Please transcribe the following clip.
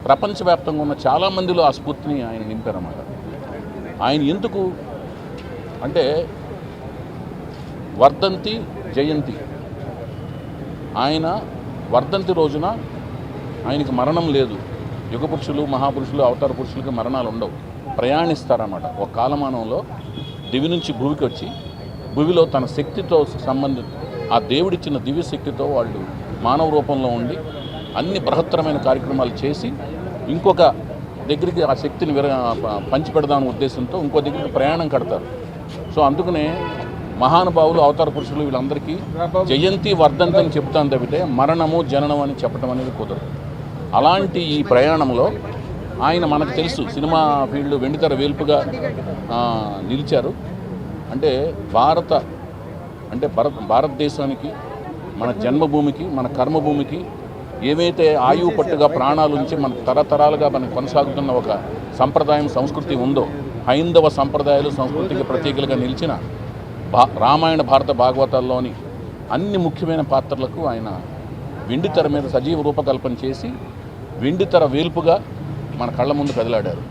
ప్రపంచవ్యాప్తంగా ఉన్న చాలామందిలో ఆ స్ఫూర్తిని ఆయన నింపారన్నమాట. ఆయన ఎందుకు అంటే వర్ధంతి జయంతి, ఆయన వర్ధంతి రోజున ఆయనకి మరణం లేదు. యుగపురుషులు మహాపురుషులు అవతార పురుషులకి మరణాలు ఉండవు, ప్రయాణిస్తారన్నమాట. ఒక కాలమానంలో దివి నుంచి భూమికి వచ్చి భూమిలో తన శక్తితో ఆ దేవుడిచ్చిన దివ్య శక్తితో వాళ్ళు మానవ రూపంలో ఉండి అన్ని బృహత్తరమైన కార్యక్రమాలు చేసి ఇంకొక దగ్గరికి ఆ శక్తిని పంచిపెడదామనే ఉద్దేశంతో ఇంకో దగ్గరికి ప్రయాణం కడతారు. సో అందుకనే మహానుభావులు అవతార పురుషులు వీళ్ళందరికీ జయంతి వర్ధంతి అని చెప్తాను తప్పితే మరణము జననం అని చెప్పడం అనేది కుదరదు. అలాంటి ఈ ప్రయాణంలో ఆయన మనకు తెలుసు సినిమా ఫీల్డ్ వెండితెర వేల్పుగా నిలిచారు. అంటే భారతదేశానికి, మన జన్మభూమికి, మన కర్మభూమికి ఏవైతే ఆయువు పట్టుగా ప్రాణాల నుంచి మన తరతరాలుగా మనకు కొనసాగుతున్న ఒక సంప్రదాయం సంస్కృతి ఉందో, హైందవ సంప్రదాయాలు సంస్కృతికి ప్రతీకలుగా నిలిచిన రామాయణ భారత భాగవతాల్లోని అన్ని ముఖ్యమైన పాత్రలకు ఆయన వెండితెర మీద సజీవ రూపకల్పన చేసి వెండితెర వేల్పుగా మన కళ్ళ ముందు కదిలాడారు.